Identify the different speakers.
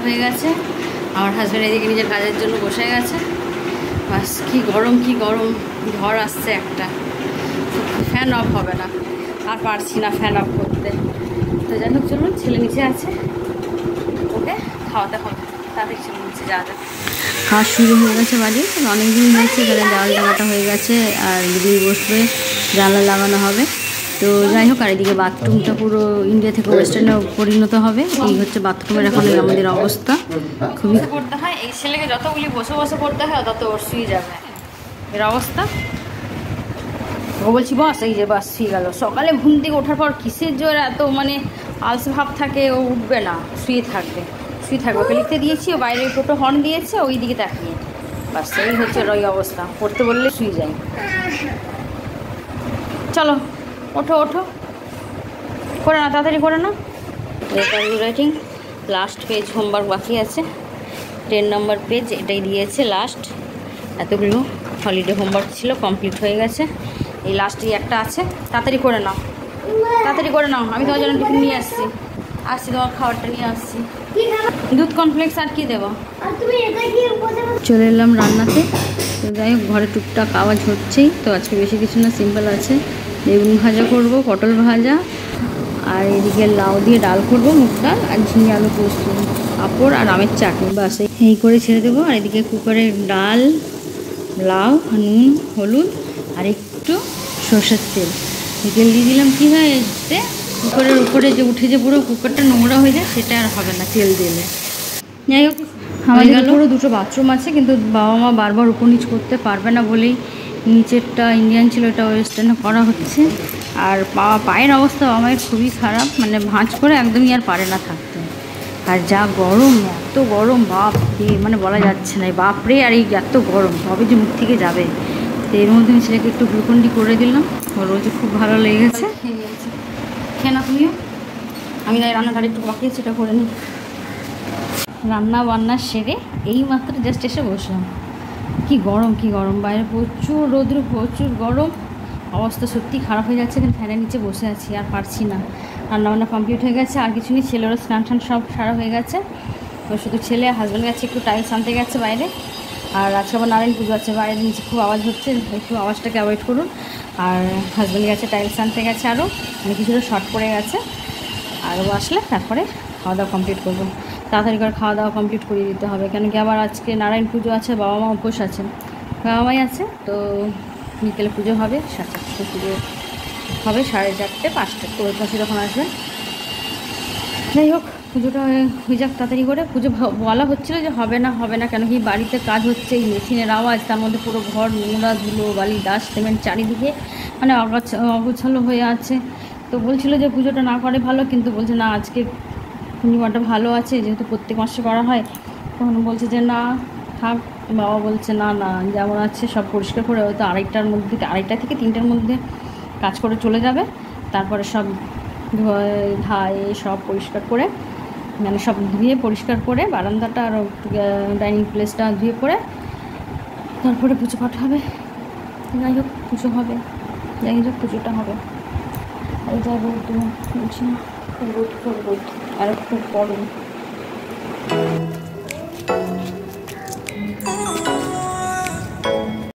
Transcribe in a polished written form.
Speaker 1: হয়ে গেছে। আমার হাজব্যান্ড এদিকে নিজের কাজের জন্য বসে গেছে। বাস কি গরম ঝড় আসছে একটা, ফ্যান অফ হবে না, আর পারছি না ফ্যান অফ করতে। তো যাই হোক চলুন, ছেলে নিচে আছে, ওকে খাওয়াতে হবে, তাড়াতাড়ি ছেলে নিচে যাওয়া যাবে। খাওয়া শুরু হয়ে গেছে বাড়ি, অনেকদিন হয়েছে, এখানে দেওয়াল লাগাটা হয়ে গেছে আর দিদি বসবে, জানলা লাগানো হবে। তো যাই হোক, আর এদিকে বাথরুমটা পুরো ইন্ডিয়া থেকে ওয়েস্টার্নে পরিণত হবে। এই হচ্ছে বাথরুমের এখন আমাদের অবস্থা, খুবই পড়তে হয়। এই ছেলেকে যতগুলি বসে বসে পড়তে হয় তত ওর শুয়ে যাবে এর অবস্থা। ও বলছি বাস, এই যে বাস শুয়ে গেল। সকালে ঘুম থেকে ওঠার পর কিসের জোর এত মানে আলসে ভাব থাকে, ও উঠবে না, শুয়ে থাকবে। ওকে লিখতে দিয়েছি, ও বাইরে টোটো হর্ন দিয়েছে, ওই দিকে তাকিয়ে, বাস এই হচ্ছে ওই অবস্থা। পড়তে বললে শুয়ে যায়। চলো ওঠো করে না, তাড়াতাড়ি করে না। রাইটিং লাস্ট পেজ, হোমওয়ার্ক বাকি আছে, 10 নম্বর পেজ, এটাই দিয়েছে লাস্ট। এতগুলো হলিডে হোমওয়ার্ক ছিল, কমপ্লিট হয়ে গেছে। এই লাস্টই একটা আছে, তাড়াতাড়ি করে নাও। আমি তোমার জন্য টিফিন নিয়ে আসছি, তোমার খাবারটা নিয়ে আসছি। দুধ কমপ্লেক্স আর কি দেবো। চলে এলাম রান্নাতে। তো যাই হোক, ঘরে টুকটাক আওয়াজ হচ্ছেই। তো আজকে বেশি কিছু না, সিম্পল আছে। বেগুন ভাজা করব, পটল ভাজা, আর এদিকে লাউ দিয়ে ডাল করবো, মুগ ডাল, আর ঝিঙে আলু পোস্ত, পাঁপড় আর আমের চাটনি, বাস এই করে ছেড়ে দেবো। আর এদিকে কুকারে ডাল, লাউ, নুন, হলুদ আর একটু সর্ষের তেল দিয়ে দিলাম। কী হয় এতে কুকারের উপরে যে উঠে যে পুরো কুকারটা নোংরা হয়ে যায়, সেটা আর হবে না তেল দিলে। যাই হোক, আমাদের পুরো দুটো বাথরুম আছে, কিন্তু বাবা মা বারবার উপর নিচ করতে পারবে না বলেই নিচেরটা ইন্ডিয়ান ছিল, এটা ওয়েস্টার্নে করা হচ্ছে। আর পায়ের অবস্থা মায়ের খুবই খারাপ, মানে ভাঁজ করে একদমই আর পারে না থাকতে। আর যা গরম, এত গরম, বাপরে, মানে বলা যাচ্ছে না, বাপরে। আর এই এত গরম তবে যে মুখ থেকে যাবে। তো এর মধ্যে আমি ছেলেকে একটু গ্লুকন্ডি করে দিলাম, ওর রোজে খুব ভালো লেগেছে। খেয়ে না তুমিও, আমি তাই রান্নাটা একটু বাকি আছে, সেটা করে নিই। রান্না বান্না সেরে এই মাত্র জাস্ট এসে বসলাম। কি গরম বাইরে, প্রচুর রৌদ্র, প্রচুর গরম, অবস্থা সত্যি খারাপ হয়ে যাচ্ছে। এখানে ফ্যানের নিচে বসে আছি, আর পারছি না। রান্নাবান্না কমপ্লিট হয়ে গেছে, আর কিছু নেই। ছেলেরও স্নান সব সারা হয়ে গেছে। তো শুধু ছেলে, হাজব্যান্ড গেছে একটু টাইলস আনতে গেছে বাইরে। আর আজকে আবার নারায়ণ পুজো আছে, বাইরের নিচে খুব আওয়াজ হচ্ছে, একটু আওয়াজটাকে অ্যাভয়েড করুন। আর হাজব্যান্ড গেছে টাইলস আনতে গেছে, আরও মানে কিছুটা শর্ট পড়ে গেছে। আরও আসলে তারপরে খাওয়া দাওয়া কমপ্লিট করবো। তাড়াতাড়ি করে খাওয়া দাওয়া কমপ্লিট করিয়ে দিতে হবে, কেন কি আবার আজকে নারায়ণ পুজো আছে, বাবা মা উপোস আছেন, বাবা মাই আছে। তো বিকেলে পুজো হবে, 4:30 পুজো হবে, 4:30, 5টা পুরো পাশে যখন আসবে। যাই হোক, পুজোটা হয়ে যাক তাড়াতাড়ি করে। পুজো বলা হচ্ছিলো যে হবে না, কেন কি বাড়িতে কাজ হচ্ছে, এই মেশিনের আওয়াজ, তার মধ্যে পুরো ঘর নোংরা, ধুলো, বালি, ডাস্ট, সিমেন্ট চারিদিকে, মানে অগোছালো হয়ে আছে। তো বলছিল যে পুজোটা না করে ভালো, কিন্তু বলছে না, আজকে পূর্ণিমাটা ভালো আছে, যেহেতু প্রত্যেক মাসে করা হয়। তখন বলছে যে না থাক। বাবা বলছে না যেমন আছে সব পরিষ্কার করে, হয়তো 2:30 থেকে 3টার মধ্যে কাজ করে চলে যাবে। তারপরে সব ধায়ে সব পরিষ্কার করে, মানে সব ধুয়ে পরিষ্কার করে, বারান্দাটা আর ডাইনিং প্লেসটা ধুয়ে পরে তারপরে পুজো পাঠ হবে। যাই হোক পুজোটা হবে। আর যাই হোক, বলছি না, রোদ আর খুব গরম।